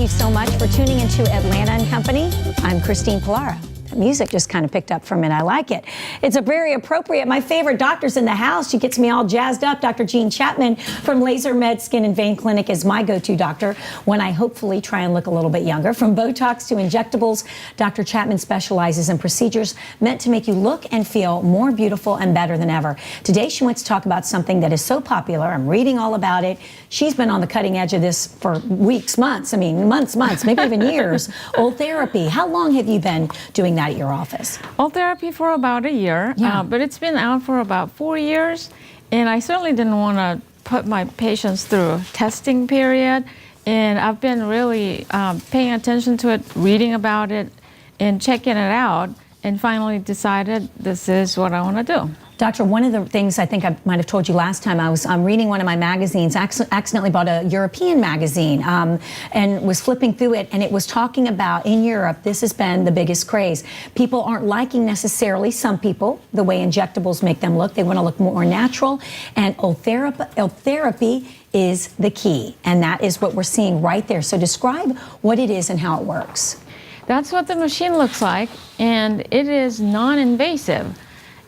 you so much for tuning into Atlanta and Company. I'm Christine Pilara. The music just kind of picked up from it. I like it. It's a very appropriate. My favorite doctor's in the house. She gets me all jazzed up. Dr. Jean Chapman from Laser Med Skin and Vein Clinic is my go-to doctor when I hopefully try and look a little bit younger. From Botox to injectables, Dr. Chapman specializes in procedures meant to make you look and feel more beautiful and better than ever. Today, she wants to talk about something that is so popular. I'm reading all about it. She's been on the cutting edge of this for weeks, months. I mean, months, maybe even years. Old-therapy. How long have you been doing that at your office? Old-therapy for about a year, but it's been out for about 4 years, and I certainly didn't want to put my patients through a testing period, and I've been really paying attention to it, reading about it, and checking it out, and finally decided this is what I want to do. Doctor, one of the things I think I might have told you last time, I'm reading one of my magazines, accidentally bought a European magazine and was flipping through it, and it was talking about in Europe, this has been the biggest craze. People aren't liking necessarily, some people, the way injectables make them look. They want to look more natural, and Old-therapy is the key, and that is what we're seeing right there. So describe what it is and how it works. That's what the machine looks like, and it is non-invasive.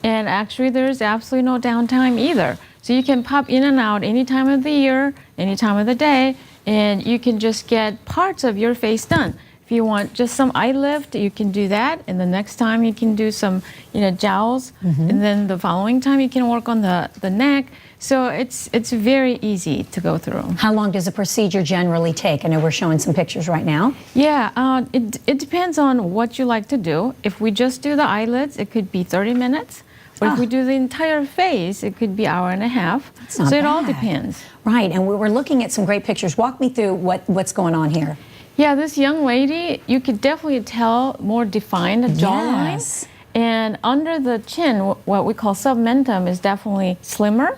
And actually, there's absolutely no downtime either. So you can pop in and out any time of the year, any time of the day, and you can just get parts of your face done. If you want just some eye lift, you can do that. And the next time you can do some, jowls. And then the following time you can work on the neck. So it's very easy to go through. How long does a procedure generally take? I know we're showing some pictures right now. Yeah, it depends on what you like to do. If we just do the eyelids, it could be 30 minutes. But if we do the entire face, it could be an hour and a half. That's not so bad. It all depends. Right, and we're looking at some great pictures. Walk me through what's going on here. Yeah, this young lady, you could definitely tell more defined jawline. Yes. And under the chin, what we call submentum is definitely slimmer.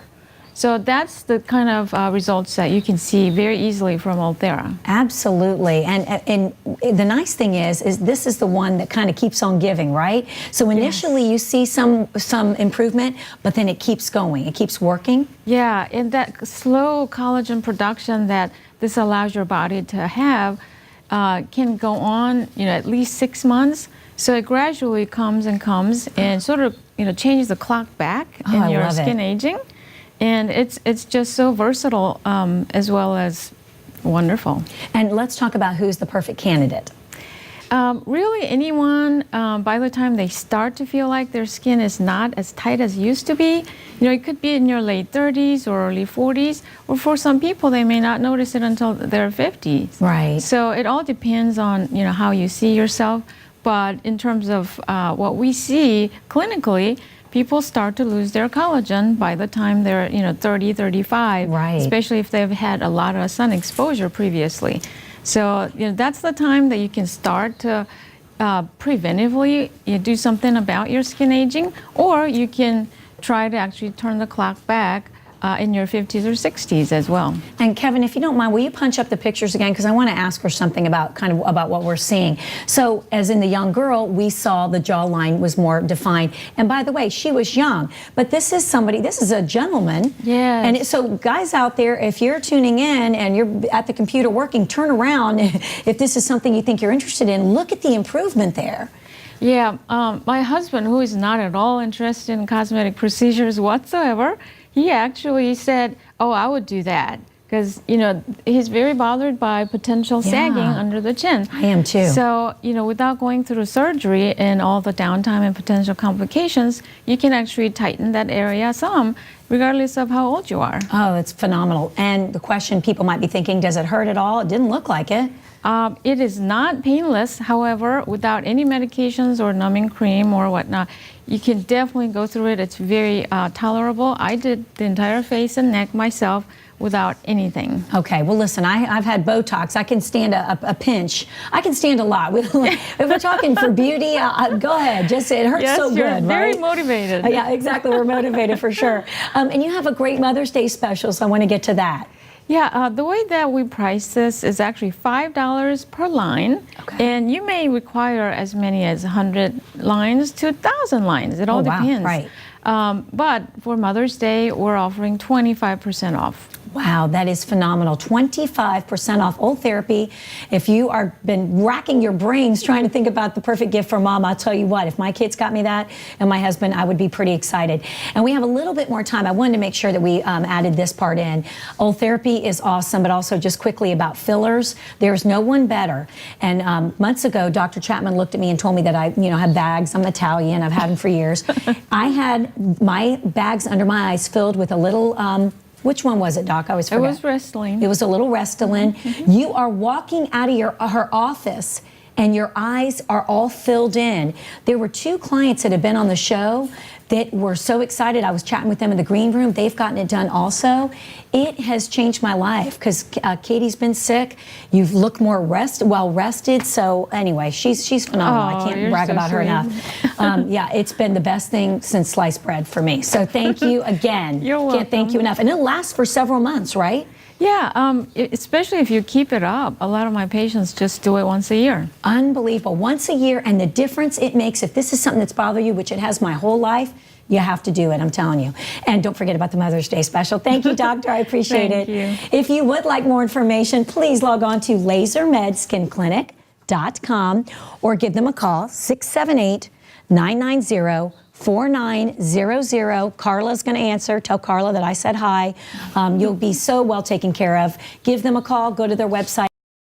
So that's the kind of results that you can see very easily from Ulthera. Absolutely, and the nice thing is this is the one that kind of keeps on giving, right? So initially you see some improvement, but then it keeps going, it keeps working. Yeah, and that slow collagen production that this allows your body to have can go on, at least 6 months. So it gradually comes and sort of, changes the clock back in your skin aging. And it's just so versatile as well as wonderful. And let's talk about who's the perfect candidate. Really anyone, by the time they start to feel like their skin is not as tight as it used to be, it could be in your late 30s or early 40s, or for some people, they may not notice it until their 50s. Right. So it all depends on, how you see yourself. But in terms of what we see clinically, people start to lose their collagen by the time they're, 30, 35, right. Especially if they've had a lot of sun exposure previously. So, that's the time that you can start to preventively do something about your skin aging, or you can try to actually turn the clock back in your 50s or 60s as well. And Kevin, if you don't mind, will you punch up the pictures again? Because I want to ask her something about about what we're seeing. So as in the young girl, we saw the jawline was more defined. And by the way, she was young, but this is a gentleman. Yes. And so guys out there, if you're tuning in and you're at the computer working, turn around. If this is something you think you're interested in, look at the improvement there. Yeah, my husband, who is not at all interested in cosmetic procedures whatsoever, he actually said, oh, I would do that. Because, he's very bothered by potential sagging under the chin. I am too. So, without going through surgery and all the downtime and potential complications, you can actually tighten that area some, regardless of how old you are. Oh, it's phenomenal. And the question people might be thinking, does it hurt at all? It didn't look like it. It is not painless. However, without any medications or numbing cream or whatnot, you can definitely go through it. It's very tolerable. I did the entire face and neck myself without anything. Okay, well listen, I've had Botox. I can stand a pinch. I can stand a lot. If we're talking for beauty, go ahead. Just it hurts so good, you're very right? motivated. Yeah, exactly. We're motivated for sure. And you have a great Mother's Day special, so I want to get to that. Yeah, the way that we price this is actually $5 per line, and you may require as many as 100 lines to 1,000 lines. It all depends. Wow. Right. But for Mother's Day, we're offering 25% off. Wow, that is phenomenal. 25% off Old Therapy. If you are been racking your brains trying to think about the perfect gift for mom, I'll tell you what, if my kids got me that and my husband, I would be pretty excited. And we have a little bit more time. I wanted to make sure that we added this part in. Old Therapy is awesome, but also just quickly about fillers. There's no one better. And months ago, Dr. Chapman looked at me and told me that I, have bags. I'm Italian. I've had them for years. I had my bags under my eyes filled with a little, which one was it, Doc? I always forget. It was Restylane. It was a little Restylane. You are walking out of her office and your eyes are all filled in. There were 2 clients that had been on the show that were so excited. I was chatting with them in the green room. They've gotten it done also. It has changed my life because Katie's been sick. You've looked more well rested. So anyway, she's phenomenal. I can't brag about her enough. Yeah, it's been the best thing since sliced bread for me. So thank you again. You're welcome. Can't thank you enough. And it'll last for several months, right? Yeah, especially if you keep it up. A lot of my patients just do it once a year. Unbelievable. Once a year, and the difference it makes, if this is something that's bothered you, which it has my whole life, you have to do it, I'm telling you. And don't forget about the Mother's Day special. Thank you, doctor. I appreciate it. Thank you. If you would like more information, please log on to lasermedskinclinic.com or give them a call, 678-990-4900. Carla's going to answer. Tell Carla that I said hi. You'll be so well taken care of. Give them a call. Go to their website.